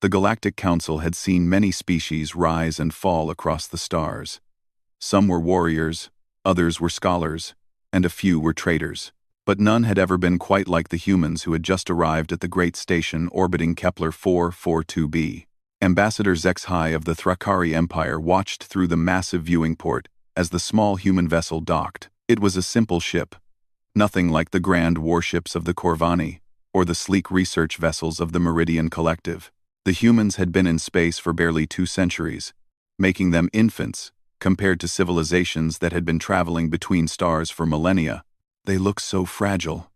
The Galactic Council had seen many species rise and fall across the stars. Some were warriors, others were scholars, and a few were traders. But none had ever been quite like the humans who had just arrived at the great station orbiting Kepler 442b. Ambassador Zexhai of the Thrakari Empire watched through the massive viewing port as the small human vessel docked. It was a simple ship, nothing like the grand warships of the Corvani or the sleek research vessels of the Meridian Collective. The humans had been in space for barely 2 centuries, making them infants compared to civilizations that had been traveling between stars for millennia. "They look so fragile,"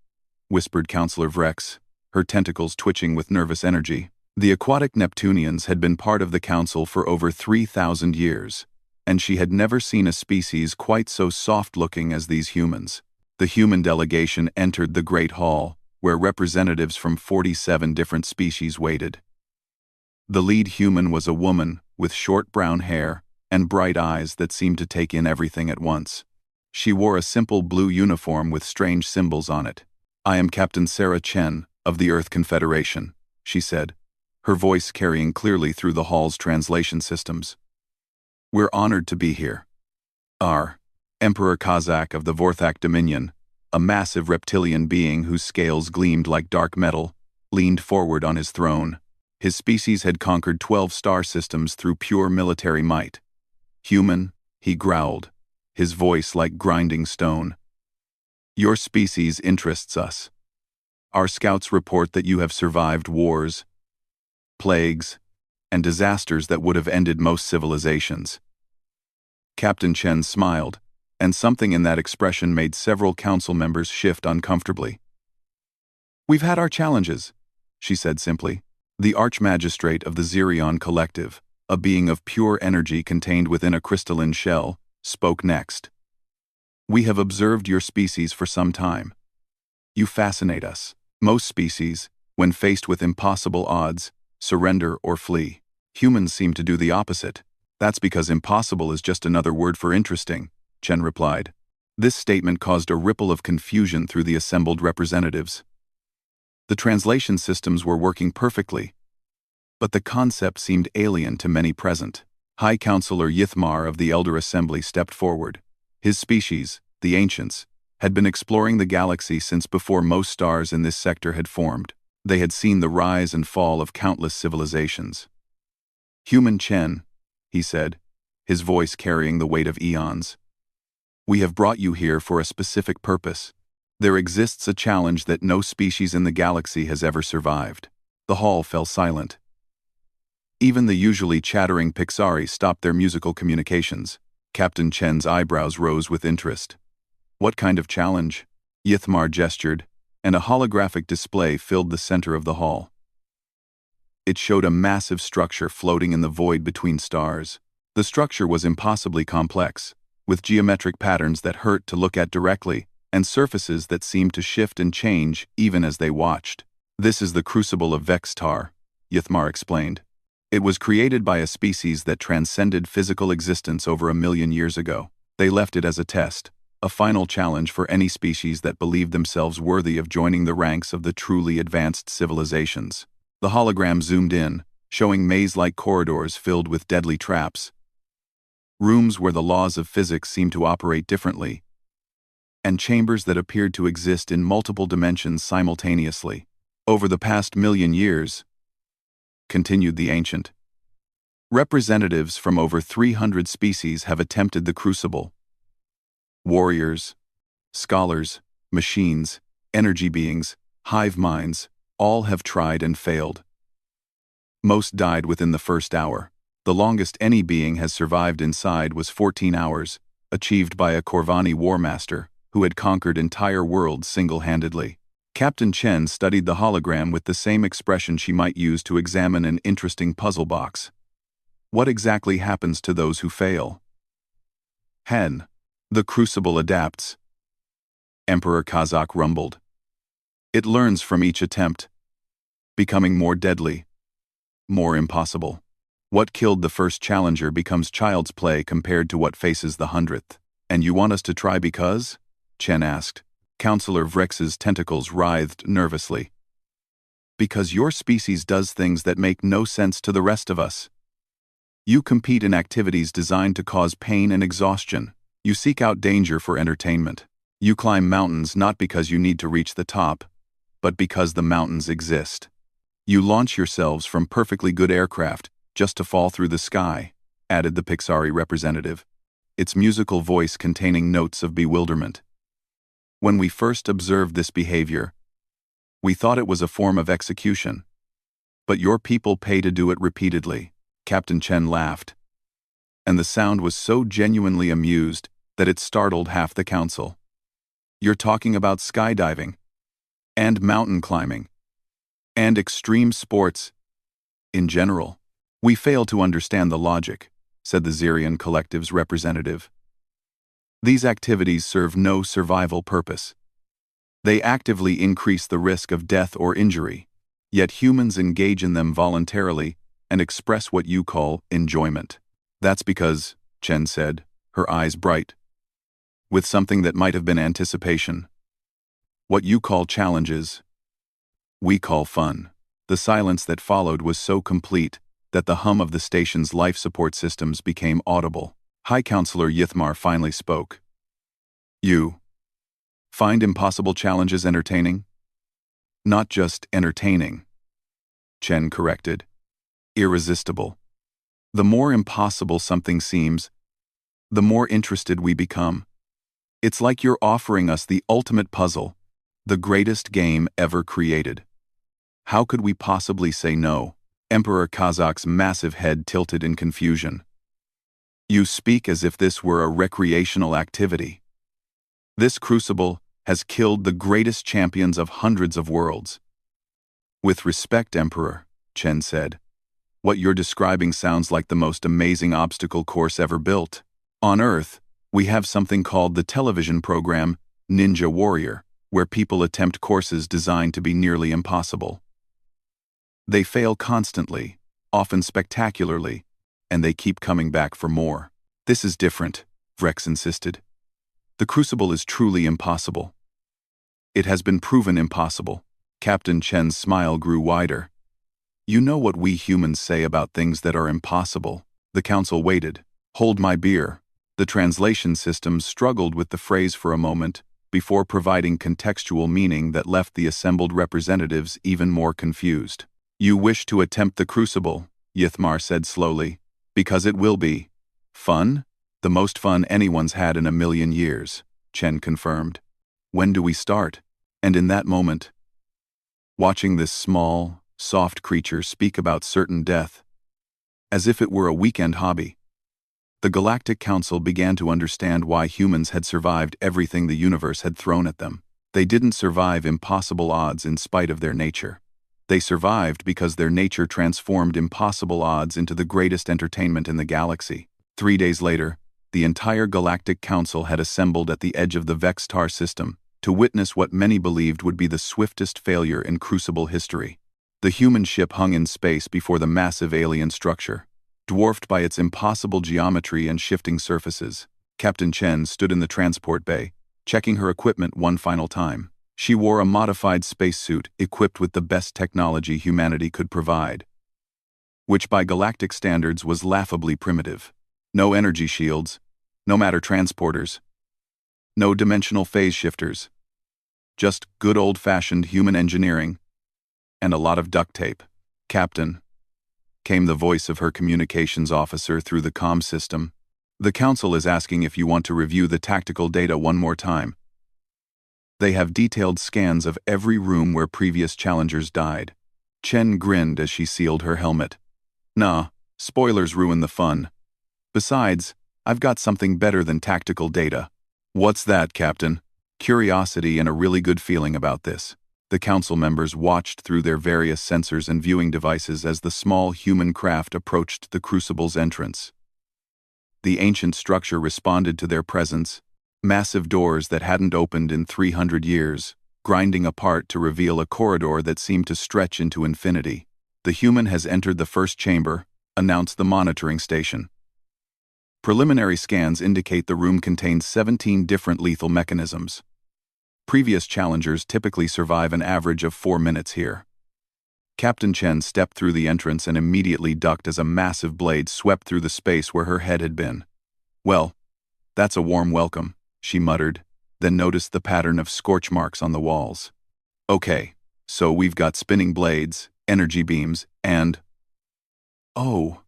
whispered Counselor Vrex, her tentacles twitching with nervous energy. The aquatic Neptunians had been part of the Council for over 3,000 years, and she had never seen a species quite so soft-looking as these humans. The human delegation entered the Great Hall, where representatives from 47 different species waited. The lead human was a woman with short brown hair and bright eyes that seemed to take in everything at once. She wore a simple blue uniform with strange symbols on it. "I am Captain Sarah Chen of the Earth Confederation," she said, her voice carrying clearly through the hall's translation systems. "We're honored to be here." Emperor Kazak of the Vorthak Dominion, a massive reptilian being whose scales gleamed like dark metal, leaned forward on his throne. His species had conquered 12 star systems through pure military might. "Human," he growled, his voice like grinding stone. "Your species interests us. Our scouts report that you have survived wars, plagues, and disasters that would have ended most civilizations." Captain Chen smiled, and something in that expression made several council members shift uncomfortably. "We've had our challenges," she said simply. The Archmagistrate of the Xerion Collective, a being of pure energy contained within a crystalline shell, spoke next. "We have observed your species for some time. You fascinate us. Most species, when faced with impossible odds, surrender or flee. Humans seem to do the opposite." "That's because impossible is just another word for interesting," Chen replied. This statement caused a ripple of confusion through the assembled representatives. The translation systems were working perfectly, but the concept seemed alien to many present. High Counselor Yithmar of the Elder Assembly stepped forward. His species, the Ancients, had been exploring the galaxy since before most stars in this sector had formed. They had seen the rise and fall of countless civilizations. "Human Chen," he said, his voice carrying the weight of eons, "we have brought you here for a specific purpose. There exists a challenge that no species in the galaxy has ever survived." The hall fell silent. Even the usually chattering Pixari stopped their musical communications. Captain Chen's eyebrows rose with interest. "What kind of challenge?" Yithmar gestured, and a holographic display filled the center of the hall. It showed a massive structure floating in the void between stars. The structure was impossibly complex, with geometric patterns that hurt to look at directly, and surfaces that seemed to shift and change even as they watched. "This is the Crucible of Vextar," Yithmar explained. "It was created by a species that transcended physical existence over 1,000,000 years ago. They left it as a test, a final challenge for any species that believed themselves worthy of joining the ranks of the truly advanced civilizations." The hologram zoomed in, showing maze-like corridors filled with deadly traps, rooms where the laws of physics seemed to operate differently, and chambers that appeared to exist in multiple dimensions simultaneously. "Over the past 1,000,000 years," continued the Ancient, "representatives from over 300 species have attempted the Crucible. Warriors, scholars, machines, energy beings, hive minds, all have tried and failed. Most died within the first hour. The longest any being has survived inside was 14 hours, achieved by a Corvani war master who had conquered entire worlds single-handedly." Captain Chen studied the hologram with the same expression she might use to examine an interesting puzzle box. "What exactly happens to those who fail?" "The Crucible adapts," Emperor Kazak rumbled. "It learns from each attempt, becoming more deadly, more impossible. What killed the first challenger becomes child's play compared to what faces the 100th. And you want us to try because?" Chen asked. Counselor Vrex's tentacles writhed nervously. Because your species does things that make no sense to the rest of us. You compete in activities designed to cause pain and exhaustion. You seek out danger for entertainment. You climb mountains not because you need to reach the top, but because the mountains exist. You launch yourselves from perfectly good aircraft just to fall through the sky, added the Pixari representative, its musical voice containing notes of bewilderment. When we first observed this behavior, we thought it was a form of execution. But your people pay to do it repeatedly, Captain Chen laughed. And the sound was so genuinely amused that it startled half the council. You're talking about skydiving, and mountain climbing, and extreme sports in general. We fail to understand the logic, said the Xerian Collective's representative. These activities serve no survival purpose. They actively increase the risk of death or injury, yet humans engage in them voluntarily and express what you call enjoyment. That's because, Chen said, her eyes bright, with something that might have been anticipation. What you call challenges, we call fun. The silence that followed was so complete that the hum of the station's life support systems became audible. High Counselor Yithmar finally spoke. You find impossible challenges entertaining? Not just entertaining, Chen corrected. Irresistible. The more impossible something seems, the more interested we become. It's like you're offering us the ultimate puzzle, the greatest game ever created. How could we possibly say no? Emperor Kazak's massive head tilted in confusion. You speak as if this were a recreational activity. This crucible has killed the greatest champions of hundreds of worlds. With respect, Emperor, Chen said, what you're describing sounds like the most amazing obstacle course ever built. On Earth, we have something called the television program Ninja Warrior, where people attempt courses designed to be nearly impossible. They fail constantly, often spectacularly, and they keep coming back for more. This is different, Vrex insisted. The crucible is truly impossible. It has been proven impossible. Captain Chen's smile grew wider. You know what we humans say about things that are impossible. The council waited. Hold my beer. The translation system struggled with the phrase for a moment before providing contextual meaning that left the assembled representatives even more confused. You wish to attempt the crucible, Yithmar said slowly, because it will be fun? The most fun anyone's had in a million years, Chen confirmed. When do we start? And in that moment, watching this small, soft creature speak about certain death, as if it were a weekend hobby, the Galactic Council began to understand why humans had survived everything the universe had thrown at them. They didn't survive impossible odds in spite of their nature. They survived because their nature transformed impossible odds into the greatest entertainment in the galaxy. 3 days later, the entire Galactic Council had assembled at the edge of the Vextar system to witness what many believed would be the swiftest failure in Crucible history. The human ship hung in space before the massive alien structure, dwarfed by its impossible geometry and shifting surfaces. Captain Chen stood in the transport bay, checking her equipment one final time. She wore a modified spacesuit equipped with the best technology humanity could provide, which by galactic standards was laughably primitive. No energy shields, no matter transporters, no dimensional phase shifters, just good old-fashioned human engineering, and a lot of duct tape. Captain, came the voice of her communications officer through the comm system. The council is asking if you want to review the tactical data one more time. They have detailed scans of every room where previous challengers died. Chen grinned as she sealed her helmet. Nah, spoilers ruin the fun. Besides, I've got something better than tactical data. What's that, Captain? Curiosity and a really good feeling about this. The council members watched through their various sensors and viewing devices as the small human craft approached the crucible's entrance. The ancient structure responded to their presence, massive doors that hadn't opened in 300 years, grinding apart to reveal a corridor that seemed to stretch into infinity. The human has entered the first chamber, announced the monitoring station. Preliminary scans indicate the room contains 17 different lethal mechanisms. Previous challengers typically survive an average of 4 minutes here. Captain Chen stepped through the entrance and immediately ducked as a massive blade swept through the space where her head had been. "Well, that's a warm welcome," she muttered, then noticed the pattern of scorch marks on the walls. "Okay, so we've got spinning blades, energy beams, and... oh,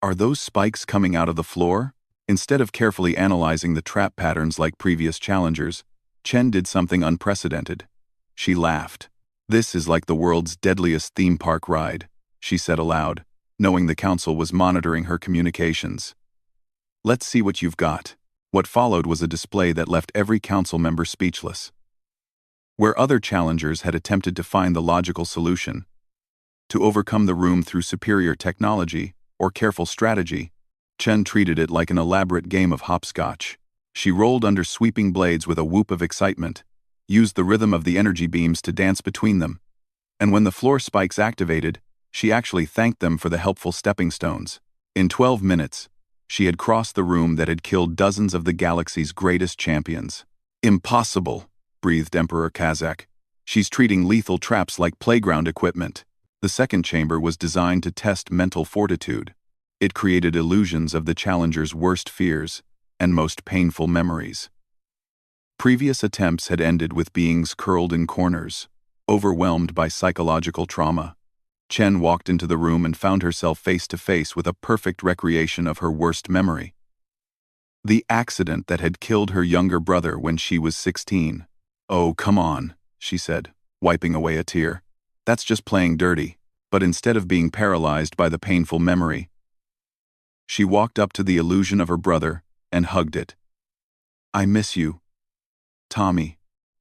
are those spikes coming out of the floor?" Instead of carefully analyzing the trap patterns like previous challengers, Chen did something unprecedented. She laughed. "This is like the world's deadliest theme park ride," she said aloud, knowing the council was monitoring her communications. "Let's see what you've got." What followed was a display that left every council member speechless. Where other challengers had attempted to find the logical solution, to overcome the room through superior technology or careful strategy, Chen treated it like an elaborate game of hopscotch. She rolled under sweeping blades with a whoop of excitement, used the rhythm of the energy beams to dance between them, and when the floor spikes activated, she actually thanked them for the helpful stepping stones. In 12 minutes, she had crossed the room that had killed dozens of the galaxy's greatest champions. "Impossible," breathed Emperor Kazakh. "She's treating lethal traps like playground equipment." The second chamber was designed to test mental fortitude. It created illusions of the challenger's worst fears and most painful memories. Previous attempts had ended with beings curled in corners, overwhelmed by psychological trauma. Chen walked into the room and found herself face to face with a perfect recreation of her worst memory. The accident that had killed her younger brother when she was 16. "Oh, come on," she said, wiping away a tear. "That's just playing dirty." But instead of being paralyzed by the painful memory, she walked up to the illusion of her brother and hugged it. "I miss you, Tommy,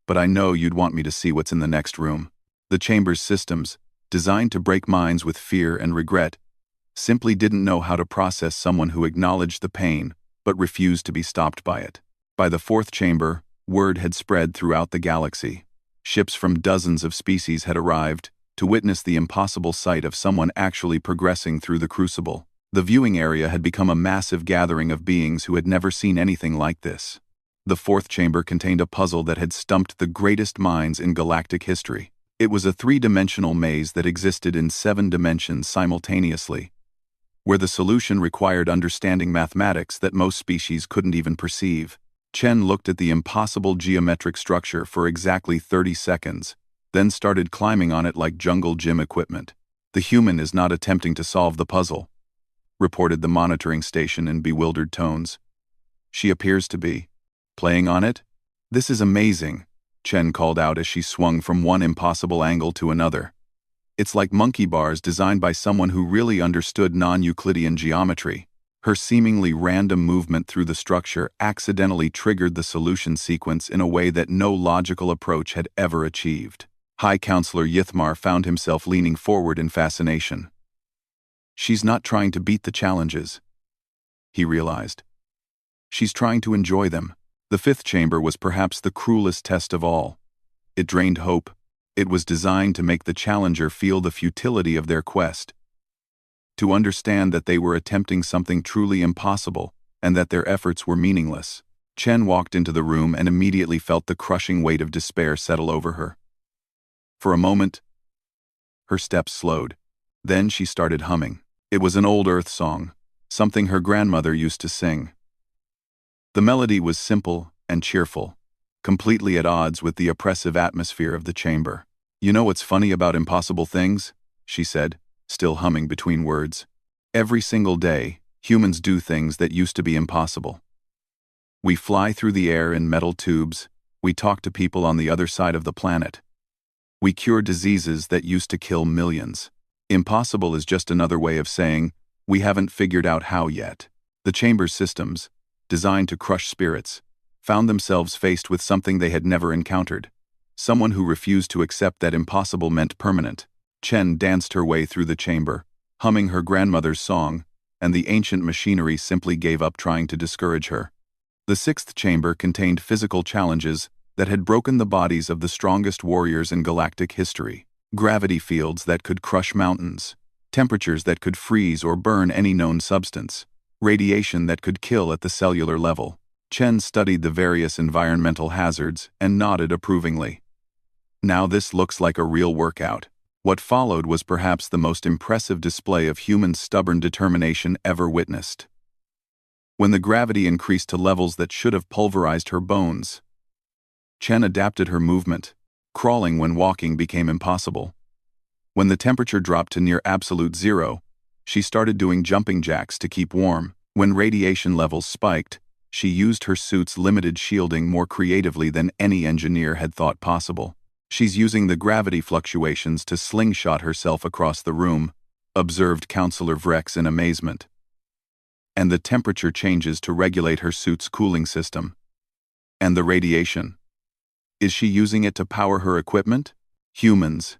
but I know you'd want me to see what's in the next room." The chamber's systems, designed to break minds with fear and regret, simply didn't know how to process someone who acknowledged the pain but refused to be stopped by it. By the fourth chamber, word had spread throughout the galaxy. Ships from dozens of species had arrived to witness the impossible sight of someone actually progressing through the crucible. The viewing area had become a massive gathering of beings who had never seen anything like this. The fourth chamber contained a puzzle that had stumped the greatest minds in galactic history. It was a three-dimensional maze that existed in 7 dimensions simultaneously, where the solution required understanding mathematics that most species couldn't even perceive. Chen looked at the impossible geometric structure for exactly 30 seconds, then started climbing on it like jungle gym equipment. "The human is not attempting to solve the puzzle," reported the monitoring station in bewildered tones. "She appears to be playing on it." "This is amazing," Chen called out as she swung from one impossible angle to another. "It's like monkey bars designed by someone who really understood non-Euclidean geometry." Her seemingly random movement through the structure accidentally triggered the solution sequence in a way that no logical approach had ever achieved. High Counselor Yithmar found himself leaning forward in fascination. "She's not trying to beat the challenges," he realized. "She's trying to enjoy them." The fifth chamber was perhaps the cruelest test of all. It drained hope. It was designed to make the challenger feel the futility of their quest, to understand that they were attempting something truly impossible and that their efforts were meaningless. Chen walked into the room and immediately felt the crushing weight of despair settle over her. For a moment, her steps slowed. Then she started humming. It was an old Earth song, something her grandmother used to sing. The melody was simple and cheerful, completely at odds with the oppressive atmosphere of the chamber. "You know what's funny about impossible things?" she said, still humming between words. "Every single day, humans do things that used to be impossible. We fly through the air in metal tubes. We talk to people on the other side of the planet. We cure diseases that used to kill millions. Impossible is just another way of saying, we haven't figured out how yet." The chamber's systems, designed to crush spirits, found themselves faced with something they had never encountered. Someone who refused to accept that impossible meant permanent. Chen danced her way through the chamber, humming her grandmother's song, and the ancient machinery simply gave up trying to discourage her. The sixth chamber contained physical challenges that had broken the bodies of the strongest warriors in galactic history. Gravity fields that could crush mountains, temperatures that could freeze or burn any known substance, radiation that could kill at the cellular level. Chen studied the various environmental hazards and nodded approvingly. "Now this looks like a real workout." What followed was perhaps the most impressive display of human stubborn determination ever witnessed. When the gravity increased to levels that should have pulverized her bones, Chen adapted her movement. Crawling when walking became impossible. When the temperature dropped to near absolute zero, she started doing jumping jacks to keep warm. When radiation levels spiked, she used her suit's limited shielding more creatively than any engineer had thought possible. She's using the gravity fluctuations to slingshot herself across the room, observed Counselor Vrex in amazement. And the temperature changes to regulate her suit's cooling system. And the radiation. Is she using it to power her equipment? Humans,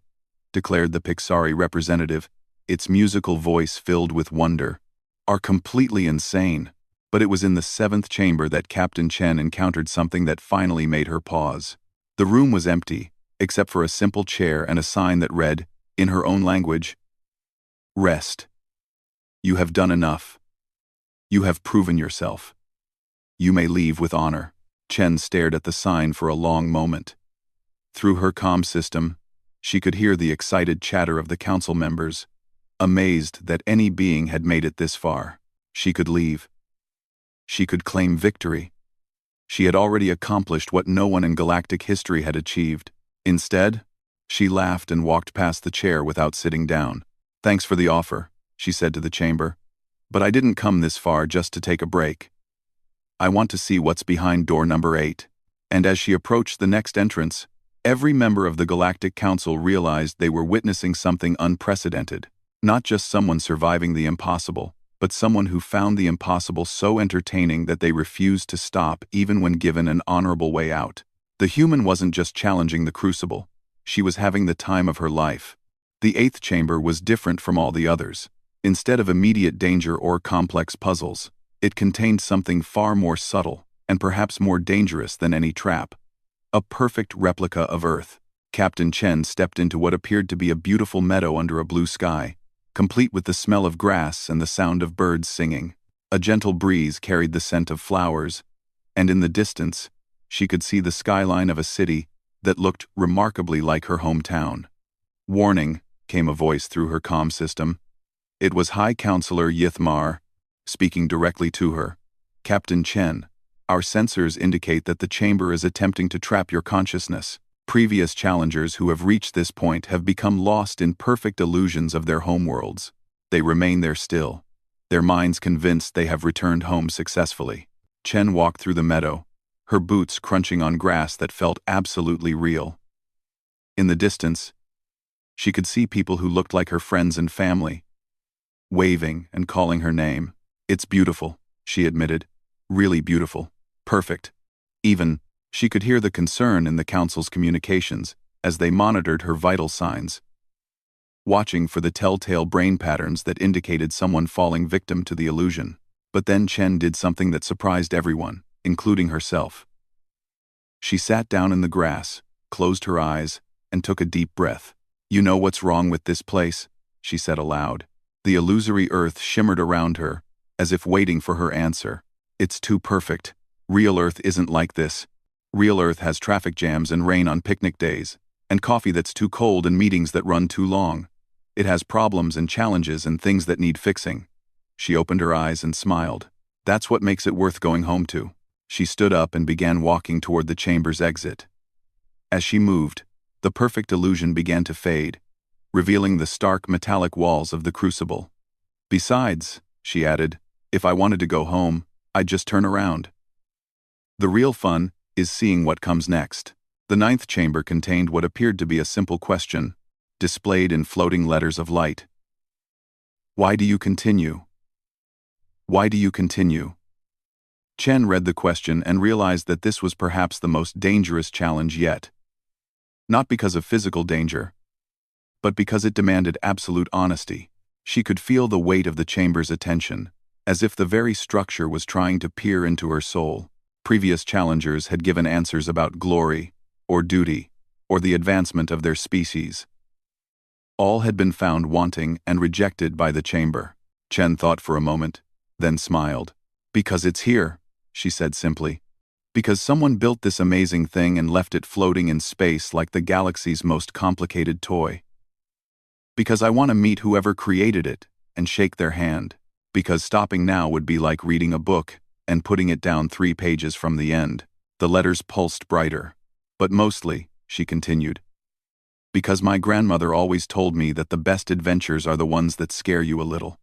declared the Pixari representative, its musical voice filled with wonder, are completely insane. But it was in the 7th chamber that Captain Chen encountered something that finally made her pause. The room was empty, except for a simple chair and a sign that read, in her own language, "Rest. You have done enough. You have proven yourself. You may leave with honor." Chen stared at the sign for a long moment. Through her comm system, she could hear the excited chatter of the council members, amazed that any being had made it this far. She could leave. She could claim victory. She had already accomplished what no one in galactic history had achieved. Instead, she laughed and walked past the chair without sitting down. "Thanks for the offer," she said to the chamber. "But I didn't come this far just to take a break. I want to see what's behind door number 8. And as she approached the next entrance, every member of the Galactic Council realized they were witnessing something unprecedented. Not just someone surviving the impossible, but someone who found the impossible so entertaining that they refused to stop even when given an honorable way out. The human wasn't just challenging the crucible. She was having the time of her life. The 8th chamber was different from all the others. Instead of immediate danger or complex puzzles, it contained something far more subtle and perhaps more dangerous than any trap. A perfect replica of Earth. Captain Chen stepped into what appeared to be a beautiful meadow under a blue sky, complete with the smell of grass and the sound of birds singing. A gentle breeze carried the scent of flowers, and in the distance, she could see the skyline of a city that looked remarkably like her hometown. "Warning," came a voice through her comm system. It was High Counselor Yithmar, speaking directly to her. "Captain Chen, our sensors indicate that the chamber is attempting to trap your consciousness. Previous challengers who have reached this point have become lost in perfect illusions of their homeworlds. They remain there still, their minds convinced they have returned home successfully." Chen walked through the meadow, her boots crunching on grass that felt absolutely real. In the distance, she could see people who looked like her friends and family, waving and calling her name. "It's beautiful," she admitted. "Really beautiful. Perfect." Even, she could hear the concern in the council's communications as they monitored her vital signs, watching for the telltale brain patterns that indicated someone falling victim to the illusion. But then Chen did something that surprised everyone, including herself. She sat down in the grass, closed her eyes, and took a deep breath. "You know what's wrong with this place?" she said aloud. The illusory earth shimmered around her, as if waiting for her answer. "It's too perfect. Real Earth isn't like this. Real Earth has traffic jams and rain on picnic days, and coffee that's too cold and meetings that run too long. It has problems and challenges and things that need fixing." She opened her eyes and smiled. "That's what makes it worth going home to." She stood up and began walking toward the chamber's exit. As she moved, the perfect illusion began to fade, revealing the stark metallic walls of the crucible. "Besides," she added, "if I wanted to go home, I'd just turn around." The real fun is seeing what comes next. The 9th chamber contained what appeared to be a simple question, displayed in floating letters of light. "Why do you continue? Why do you continue?" Chen read the question and realized that this was perhaps the most dangerous challenge yet. Not because of physical danger, but because it demanded absolute honesty. She could feel the weight of the chamber's attention, as if the very structure was trying to peer into her soul. Previous challengers had given answers about glory, or duty, or the advancement of their species. All had been found wanting and rejected by the chamber. Chen thought for a moment, then smiled. "Because it's here," she said simply. "Because someone built this amazing thing and left it floating in space like the galaxy's most complicated toy." Because I want to meet whoever created it and shake their hand. Because stopping now would be like reading a book and putting it down 3 pages from the end. The letters pulsed brighter. But mostly, she continued, because my grandmother always told me that the best adventures are the ones that scare you a little.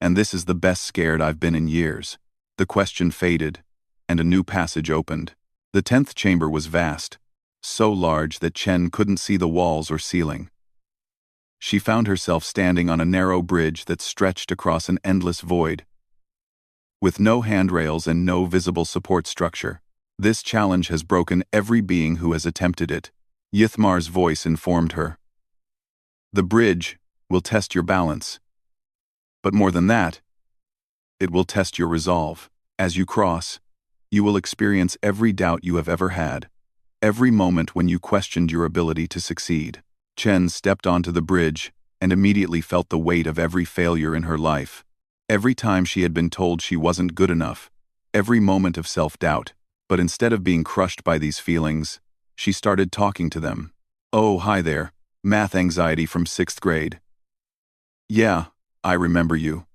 And this is the best scared I've been in years. The question faded, and a new passage opened. The 10th chamber was vast, so large that Chen couldn't see the walls or ceiling. She found herself standing on a narrow bridge that stretched across an endless void. With no handrails and no visible support structure, this challenge has broken every being who has attempted it, Yithmar's voice informed her. The bridge will test your balance. But more than that, it will test your resolve. As you cross, you will experience every doubt you have ever had, every moment when you questioned your ability to succeed. Chen stepped onto the bridge and immediately felt the weight of every failure in her life. Every time she had been told she wasn't good enough, every moment of self-doubt. But instead of being crushed by these feelings, she started talking to them. Oh, hi there, math anxiety from 6th grade. Yeah, I remember you.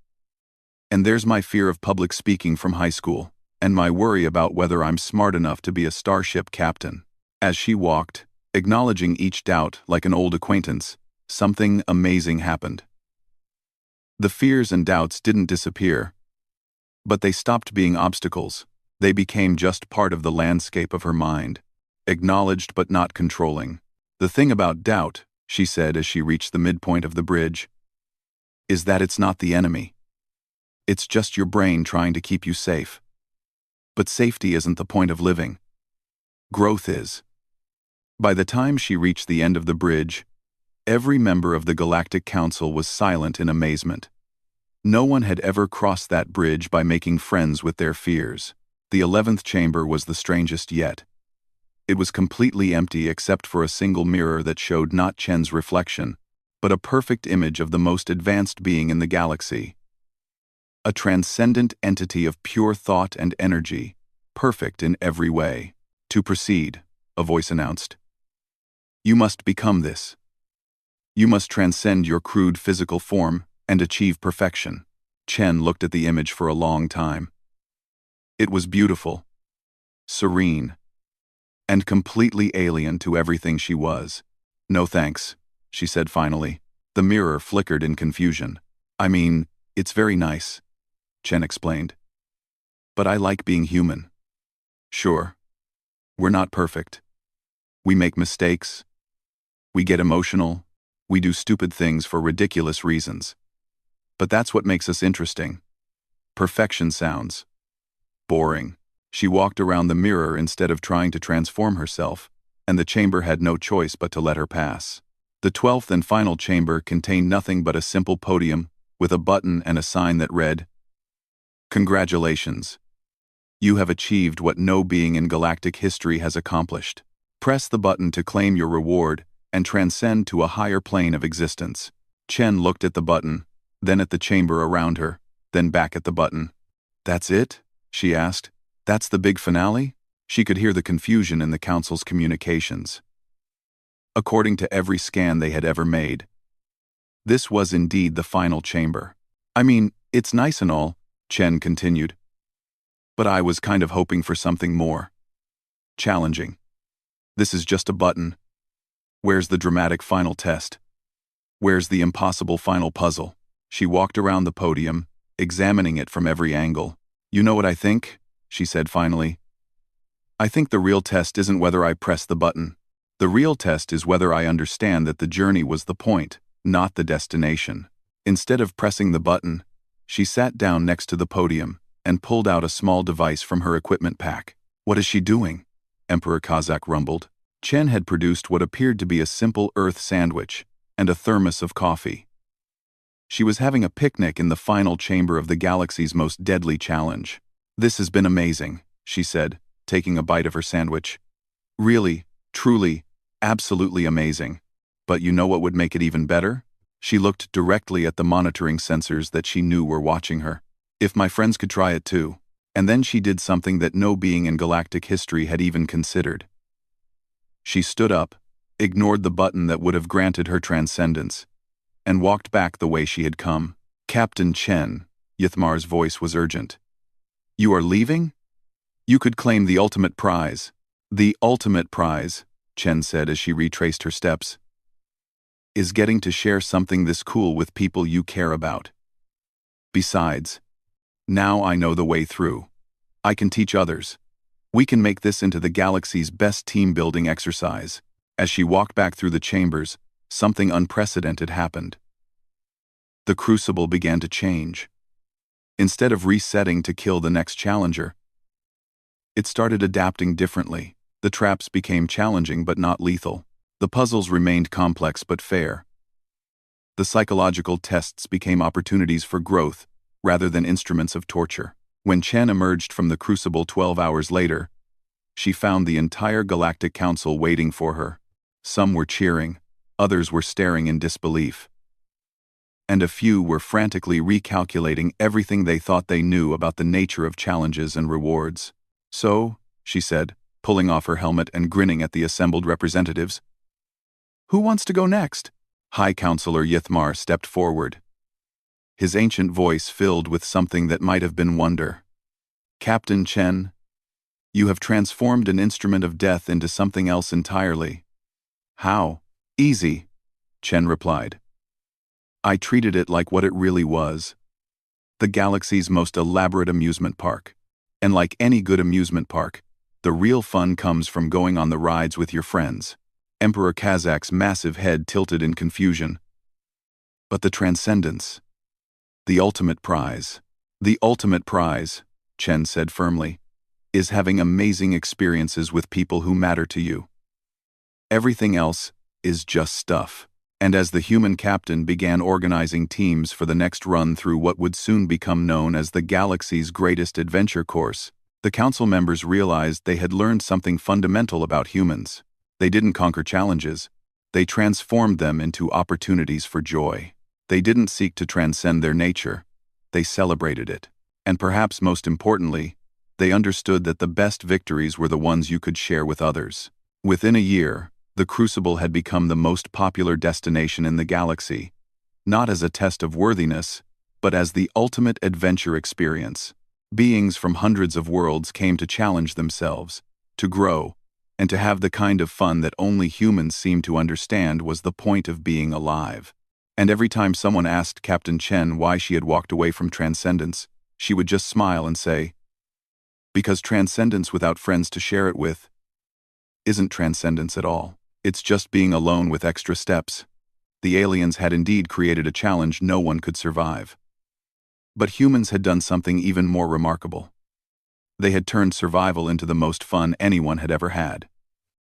And there's my fear of public speaking from high school, and my worry about whether I'm smart enough to be a starship captain. As she walked, acknowledging each doubt like an old acquaintance, something amazing happened. The fears and doubts didn't disappear, but they stopped being obstacles. They became just part of the landscape of her mind, acknowledged but not controlling. The thing about doubt, she said as she reached the midpoint of the bridge, is that it's not the enemy. It's just your brain trying to keep you safe. But safety isn't the point of living. Growth is. By the time she reached the end of the bridge, every member of the Galactic Council was silent in amazement. No one had ever crossed that bridge by making friends with their fears. The 11th chamber was the strangest yet. It was completely empty except for a single mirror that showed not Chen's reflection, but a perfect image of the most advanced being in the galaxy. A transcendent entity of pure thought and energy, perfect in every way. To proceed, a voice announced. You must become this. You must transcend your crude physical form and achieve perfection. Chen looked at the image for a long time. It was beautiful, serene, and completely alien to everything she was. No thanks, she said finally. The mirror flickered in confusion. I mean, it's very nice, Chen explained. But I like being human. Sure, we're not perfect. We make mistakes. We get emotional. We do stupid things for ridiculous reasons. But that's what makes us interesting. Perfection sounds boring. She walked around the mirror instead of trying to transform herself, and the chamber had no choice but to let her pass. The 12th and final chamber contained nothing but a simple podium with a button and a sign that read, Congratulations. You have achieved what no being in galactic history has accomplished. Press the button to claim your reward and transcend to a higher plane of existence. Chen looked at the button, then at the chamber around her, then back at the button. That's it? She asked. That's the big finale? She could hear the confusion in the council's communications. According to every scan they had ever made, this was indeed the final chamber. I mean, it's nice and all, Chen continued. But I was kind of hoping for something more challenging. This is just a button. Where's the dramatic final test? Where's the impossible final puzzle? She walked around the podium, examining it from every angle. You know what I think? She said finally. I think the real test isn't whether I press the button. The real test is whether I understand that the journey was the point, not the destination. Instead of pressing the button, she sat down next to the podium and pulled out a small device from her equipment pack. What is she doing? Emperor Kazakh rumbled. Chen had produced what appeared to be a simple earth sandwich and a thermos of coffee. She was having a picnic in the final chamber of the galaxy's most deadly challenge. This has been amazing, she said, taking a bite of her sandwich. Really, truly, absolutely amazing. But you know what would make it even better? She looked directly at the monitoring sensors that she knew were watching her. If my friends could try it too. And then she did something that no being in galactic history had even considered. She stood up, ignored the button that would have granted her transcendence, and walked back the way she had come. "Captain Chen," Yithmar's voice was urgent. "You are leaving? You could claim the ultimate prize." "The ultimate prize," Chen said as she retraced her steps, "is getting to share something this cool with people you care about. Besides, now I know the way through. I can teach others. We can make this into the galaxy's best team-building exercise." As she walked back through the chambers, something unprecedented happened. The crucible began to change. Instead of resetting to kill the next challenger, it started adapting differently. The traps became challenging but not lethal. The puzzles remained complex but fair. The psychological tests became opportunities for growth rather than instruments of torture. When Chen emerged from the crucible 12 hours later, she found the entire Galactic Council waiting for her. Some were cheering, others were staring in disbelief, and a few were frantically recalculating everything they thought they knew about the nature of challenges and rewards. "So," she said, pulling off her helmet and grinning at the assembled representatives, "who wants to go next?" High Counselor Yithmar stepped forward, his ancient voice filled with something that might have been wonder. "Captain Chen, you have transformed an instrument of death into something else entirely." "How?" "Easy," Chen replied. "I treated it like what it really was. The galaxy's most elaborate amusement park. And like any good amusement park, the real fun comes from going on the rides with your friends." Emperor Kazak's massive head tilted in confusion. "But the transcendence. The ultimate prize." "The ultimate prize," Chen said firmly, "is having amazing experiences with people who matter to you. Everything else is just stuff." And as the human captain began organizing teams for the next run through what would soon become known as the galaxy's greatest adventure course, the council members realized they had learned something fundamental about humans. They didn't conquer challenges, they transformed them into opportunities for joy. They didn't seek to transcend their nature, they celebrated it. And perhaps most importantly, they understood that the best victories were the ones you could share with others. Within a year, the Crucible had become the most popular destination in the galaxy, not as a test of worthiness, but as the ultimate adventure experience. Beings from hundreds of worlds came to challenge themselves, to grow, and to have the kind of fun that only humans seem to understand was the point of being alive. And every time someone asked Captain Chen why she had walked away from transcendence, she would just smile and say, "Because transcendence without friends to share it with isn't transcendence at all. It's just being alone with extra steps." The aliens had indeed created a challenge no one could survive. But humans had done something even more remarkable. They had turned survival into the most fun anyone had ever had.